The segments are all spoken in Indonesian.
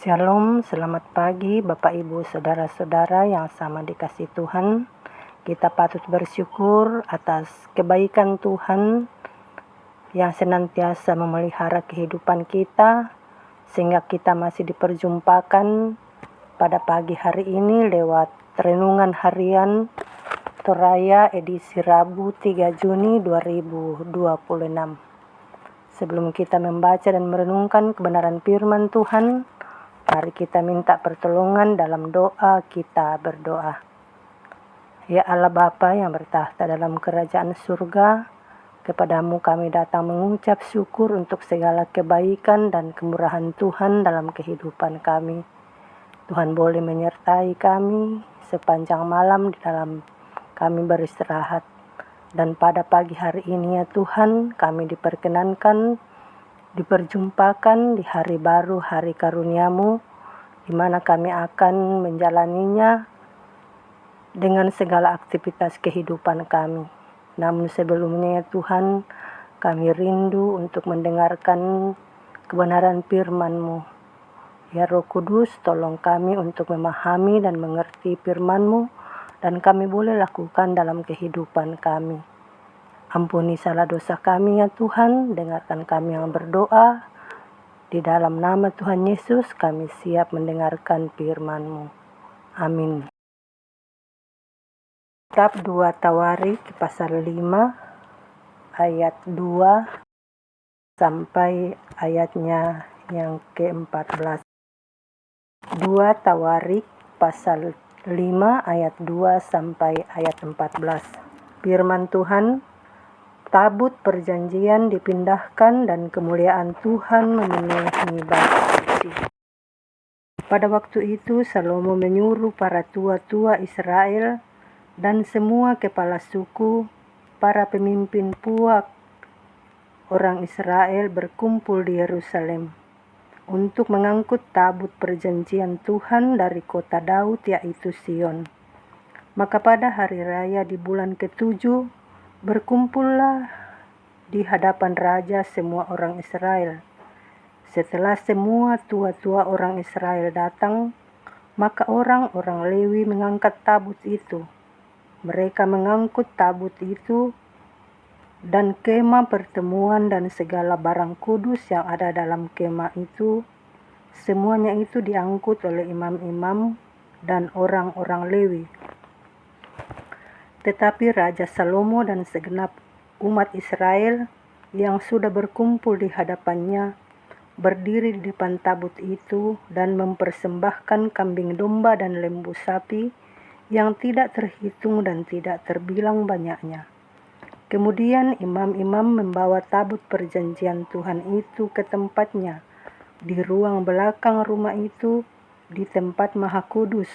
Shalom, selamat pagi Bapak Ibu Saudara-saudara yang sama dikasih Tuhan. Kita patut bersyukur atas kebaikan Tuhan yang senantiasa memelihara kehidupan kita, sehingga kita masih diperjumpakan pada pagi hari ini lewat renungan harian Toraya edisi Rabu 3 Juni 2026. Sebelum kita membaca dan merenungkan kebenaran firman Tuhan, mari kita minta pertolongan dalam doa. Kita berdoa. Ya Allah Bapa yang bertahta dalam kerajaan surga, kepadamu kami datang mengucap syukur untuk segala kebaikan dan kemurahan Tuhan dalam kehidupan kami. Tuhan boleh menyertai kami sepanjang malam di dalam kami beristirahat. Dan pada pagi hari ini ya Tuhan, kami diperjumpakan di hari baru, hari karuniamu, di mana kami akan menjalaninya dengan segala aktivitas kehidupan kami. Namun sebelumnya ya Tuhan, kami rindu untuk mendengarkan kebenaran firman-Mu. Ya Roh Kudus, tolong kami untuk memahami dan mengerti firman-Mu, dan kami boleh lakukan dalam kehidupan kami. Ampuni salah dosa kami ya Tuhan, dengarkan kami yang berdoa. Di dalam nama Tuhan Yesus kami siap mendengarkan firman-Mu. Amin. Kitab 2 Tawarik pasal 5 ayat 2 sampai ayatnya yang ke-14. 2 Tawarik pasal 5 ayat 2 sampai ayat 14. Firman Tuhan, tabut perjanjian dipindahkan dan kemuliaan Tuhan memenuhi bait suci. Pada waktu itu Salomo menyuruh para tua-tua Israel dan semua kepala suku, para pemimpin puak orang Israel berkumpul di Yerusalem untuk mengangkut tabut perjanjian Tuhan dari kota Daud, yaitu Sion. Maka pada hari raya di bulan ke-7 berkumpullah di hadapan raja semua orang Israel. Setelah semua tua-tua orang Israel datang, maka orang-orang Lewi mengangkat tabut itu. Mereka mengangkut tabut itu dan kemah pertemuan dan segala barang kudus yang ada dalam kemah itu. Semuanya itu diangkut oleh imam-imam dan orang-orang Lewi. Tetapi Raja Salomo dan segenap umat Israel yang sudah berkumpul di hadapannya berdiri di depan tabut itu dan mempersembahkan kambing domba dan lembu sapi yang tidak terhitung dan tidak terbilang banyaknya. Kemudian imam-imam membawa tabut perjanjian Tuhan itu ke tempatnya di ruang belakang rumah itu, di tempat maha kudus,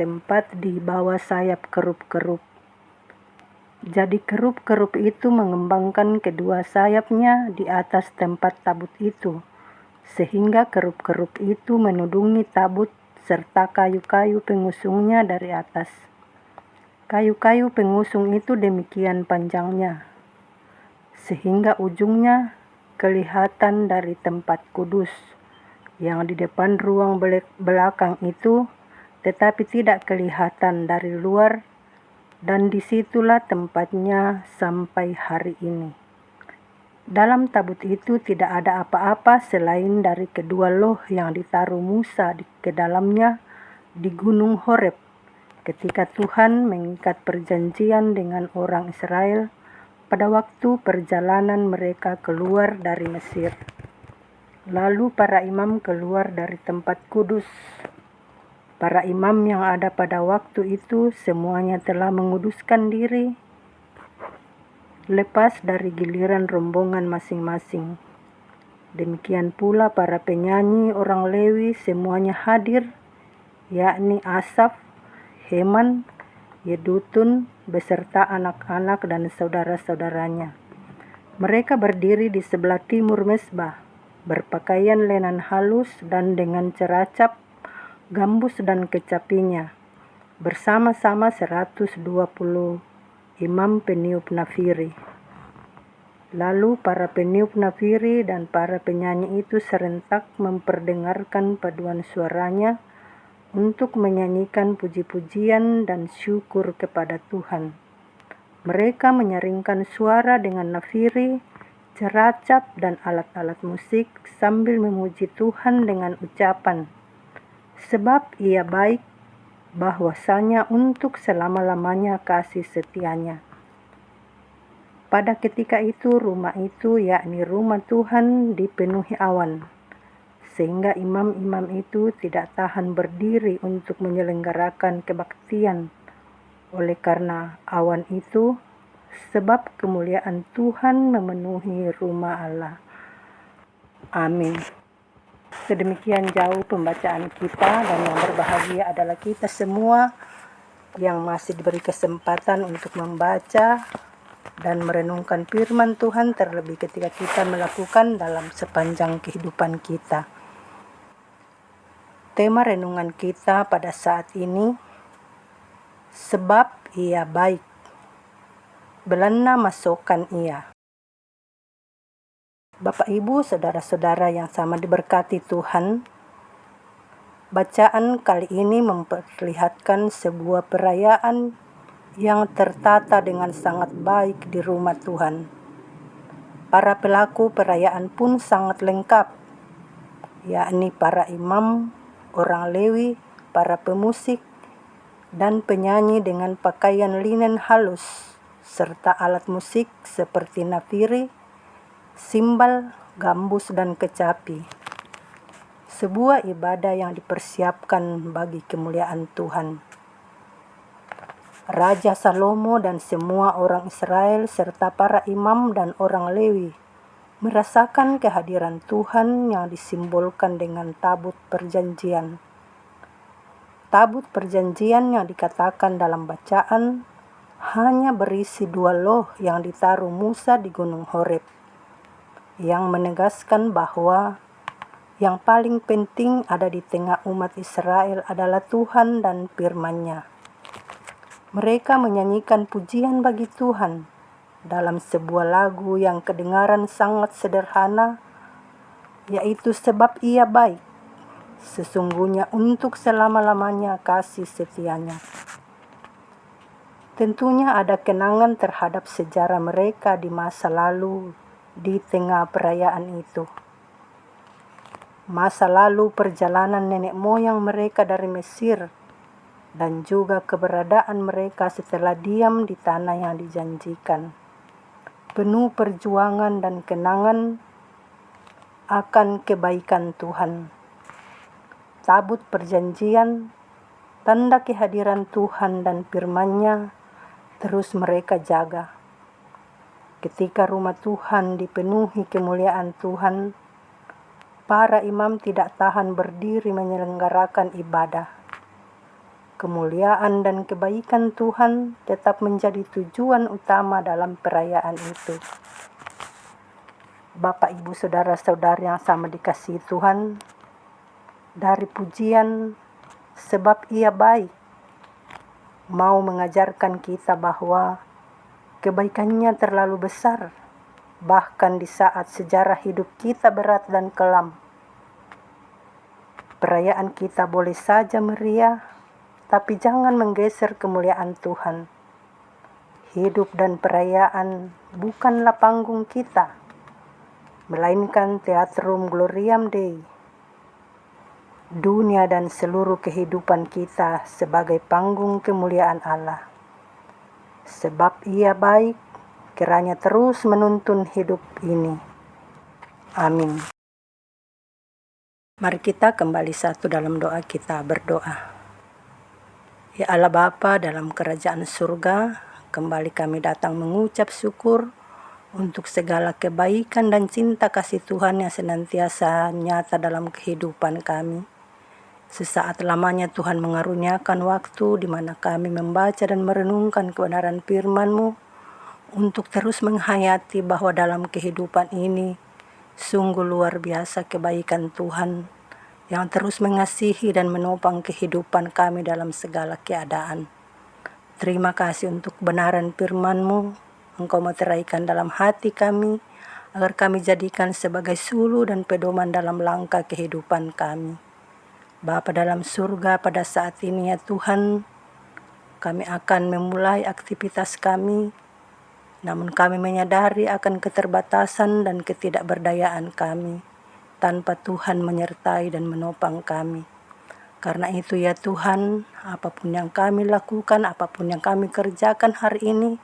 tempat di bawah sayap kerup-kerup. Jadi kerup-kerup itu mengembangkan kedua sayapnya di atas tempat tabut itu, sehingga kerup-kerup itu menudungi tabut serta kayu-kayu pengusungnya dari atas. Kayu-kayu pengusung itu demikian panjangnya, sehingga ujungnya kelihatan dari tempat kudus yang di depan ruang belakang itu, tetapi tidak kelihatan dari luar, dan disitulah tempatnya sampai hari ini. Dalam tabut itu tidak ada apa-apa selain dari kedua loh yang ditaruh Musa ke dalamnya di Gunung Horeb, ketika Tuhan mengikat perjanjian dengan orang Israel pada waktu perjalanan mereka keluar dari Mesir. Lalu para imam keluar dari tempat kudus. Para imam yang ada pada waktu itu semuanya telah menguduskan diri, lepas dari giliran rombongan masing-masing. Demikian pula para penyanyi orang Lewi semuanya hadir, yakni Asaf, Heman, Yedutun, beserta anak-anak dan saudara-saudaranya. Mereka berdiri di sebelah timur mezbah, berpakaian lenan halus dan dengan ceracap, gambus dan kecapinya, bersama-sama 120 imam peniup nafiri. Lalu para peniup nafiri dan para penyanyi itu serentak memperdengarkan paduan suaranya untuk menyanyikan puji-pujian dan syukur kepada Tuhan. Mereka menyaringkan suara dengan nafiri, ceracap, dan alat-alat musik sambil memuji Tuhan dengan ucapan, "Sebab Ia baik, bahwasanya untuk selama-lamanya kasih setianya." Pada ketika itu rumah itu, yakni rumah Tuhan, dipenuhi awan, sehingga imam-imam itu tidak tahan berdiri untuk menyelenggarakan kebaktian oleh karena awan itu, sebab kemuliaan Tuhan memenuhi rumah Allah. Amin. Sedemikian jauh pembacaan kita, dan yang berbahagia adalah kita semua yang masih diberi kesempatan untuk membaca dan merenungkan firman Tuhan, terlebih ketika kita melakukan dalam sepanjang kehidupan kita. Tema renungan kita pada saat ini, sebab Ia baik, belana masukkan Ia. Bapak Ibu, saudara-saudara yang sama diberkati Tuhan, bacaan kali ini memperlihatkan sebuah perayaan yang tertata dengan sangat baik di rumah Tuhan. Para pelaku perayaan pun sangat lengkap, yakni para imam, orang Lewi, para pemusik, dan penyanyi dengan pakaian linen halus, serta alat musik seperti nafiri, simbal, gambus, dan kecapi. Sebuah ibadah yang dipersiapkan bagi kemuliaan Tuhan. Raja Salomo dan semua orang Israel serta para imam dan orang Lewi merasakan kehadiran Tuhan yang disimbolkan dengan tabut perjanjian. Tabut perjanjian yang dikatakan dalam bacaan hanya berisi 2 loh yang ditaruh Musa di Gunung Horeb, yang menegaskan bahwa yang paling penting ada di tengah umat Israel adalah Tuhan dan firman-Nya. Mereka menyanyikan pujian bagi Tuhan dalam sebuah lagu yang kedengaran sangat sederhana, yaitu sebab Ia baik, sesungguhnya untuk selama-lamanya kasih setianya. Tentunya ada kenangan terhadap sejarah mereka di masa lalu di tengah perayaan itu. Masa lalu perjalanan nenek moyang mereka dari Mesir, dan juga keberadaan mereka setelah diam di tanah yang dijanjikan. Penuh perjuangan dan kenangan akan kebaikan Tuhan. Tabut perjanjian, tanda kehadiran Tuhan dan firman-Nya, terus mereka jaga. Ketika rumah Tuhan dipenuhi kemuliaan Tuhan, para imam tidak tahan berdiri menyelenggarakan ibadah. Kemuliaan dan kebaikan Tuhan tetap menjadi tujuan utama dalam perayaan itu. Bapak, Ibu, saudara-saudari yang sama dikasihi Tuhan, dari pujian sebab Ia baik, mau mengajarkan kita bahwa kebaikan-Nya terlalu besar, bahkan di saat sejarah hidup kita berat dan kelam. Perayaan kita boleh saja meriah, tapi jangan menggeser kemuliaan Tuhan. Hidup dan perayaan bukanlah panggung kita, melainkan Theatrum Gloriam Dei. Dunia dan seluruh kehidupan kita sebagai panggung kemuliaan Allah. Sebab Ia baik, kiranya terus menuntun hidup ini. Amin. Mari kita kembali satu dalam doa kita berdoa. Ya Allah Bapa dalam kerajaan surga, kembali kami datang mengucap syukur untuk segala kebaikan dan cinta kasih Tuhan yang senantiasa nyata dalam kehidupan kami. Sesaat lamanya Tuhan mengaruniakan waktu di mana kami membaca dan merenungkan kebenaran firman-Mu untuk terus menghayati bahwa dalam kehidupan ini sungguh luar biasa kebaikan Tuhan yang terus mengasihi dan menopang kehidupan kami dalam segala keadaan. Terima kasih untuk kebenaran firman-Mu. Engkau meteraikan dalam hati kami, agar kami jadikan sebagai suluh dan pedoman dalam langkah kehidupan kami. Bapa dalam surga, pada saat ini ya Tuhan, kami akan memulai aktivitas kami, namun kami menyadari akan keterbatasan dan ketidakberdayaan kami, tanpa Tuhan menyertai dan menopang kami. Karena itu ya Tuhan, apapun yang kami lakukan, apapun yang kami kerjakan hari ini,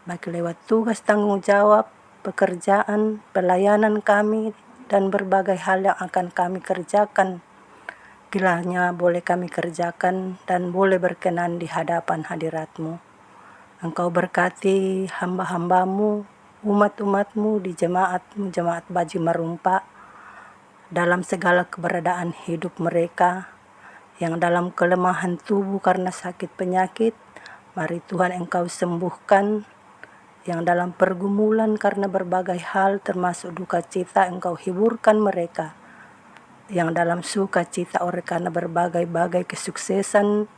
baik lewat tugas tanggung jawab, pekerjaan, pelayanan kami, dan berbagai hal yang akan kami kerjakan, kiranya boleh kami kerjakan dan boleh berkenan di hadapan hadirat-Mu. Engkau berkati hamba-hambamu, umat-umatmu di jemaat-Mu, jemaat Baji Marumpa, dalam segala keberadaan hidup mereka, yang dalam kelemahan tubuh karena sakit penyakit, mari Tuhan Engkau sembuhkan. Yang dalam pergumulan karena berbagai hal termasuk duka cita, Engkau hiburkan mereka. Yang dalam sukacita oleh karena berbagai-bagai kesuksesan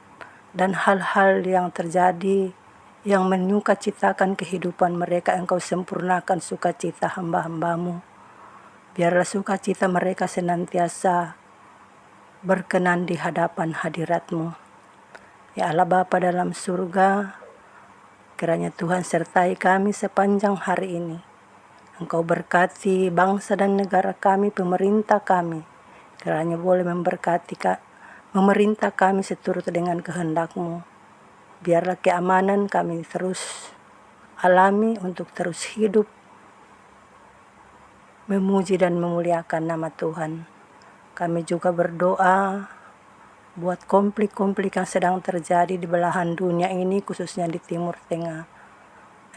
dan hal-hal yang terjadi yang menyukacitakan kehidupan mereka, Engkau sempurnakan sukacita hamba-hambamu. Biarlah sukacita mereka senantiasa berkenan di hadapan hadirat-Mu. Ya Allah Bapa dalam surga, kiranya Tuhan sertai kami sepanjang hari ini. Engkau berkati bangsa dan negara kami, pemerintah kami. Kiranya boleh memberkati memerintah kami seturut dengan kehendak-Mu. Biarlah keamanan kami terus alami untuk terus hidup, memuji dan memuliakan nama Tuhan. Kami juga berdoa buat konflik-konflik yang sedang terjadi di belahan dunia ini, khususnya di Timur Tengah.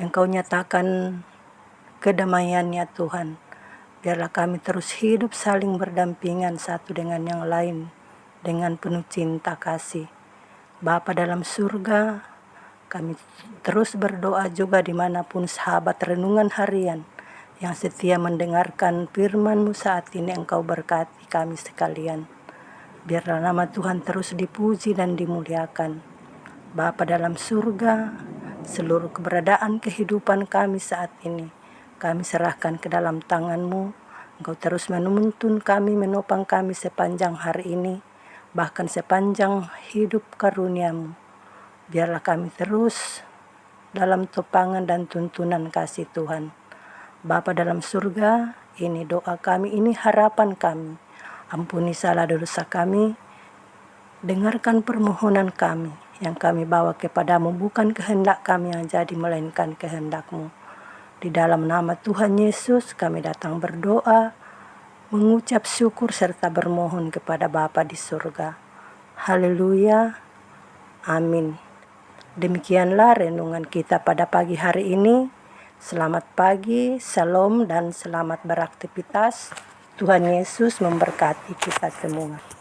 Engkau nyatakan kedamaian-Nya Tuhan. Biarlah kami terus hidup saling berdampingan satu dengan yang lain, dengan penuh cinta kasih. Bapa dalam surga, kami terus berdoa juga dimanapun sahabat renungan harian yang setia mendengarkan firman-Mu saat ini, Engkau berkati kami sekalian. Biarlah nama Tuhan terus dipuji dan dimuliakan. Bapa dalam surga, seluruh keberadaan kehidupan kami saat ini, kami serahkan ke dalam tangan-Mu. Engkau terus menuntun kami, menopang kami sepanjang hari ini, bahkan sepanjang hidup karunia-Mu. Biarlah kami terus dalam topangan dan tuntunan kasih Tuhan. Bapa dalam surga, ini doa kami, ini harapan kami. Ampuni salah dosa kami, dengarkan permohonan kami yang kami bawa kepadamu, bukan kehendak kami yang jadi, melainkan kehendak-Mu. Di dalam nama Tuhan Yesus kami datang berdoa, mengucap syukur serta bermohon kepada Bapa di surga. Haleluya, amin. Demikianlah renungan kita pada pagi hari ini. Selamat pagi, salam dan selamat beraktivitas. Tuhan Yesus memberkati kita semua.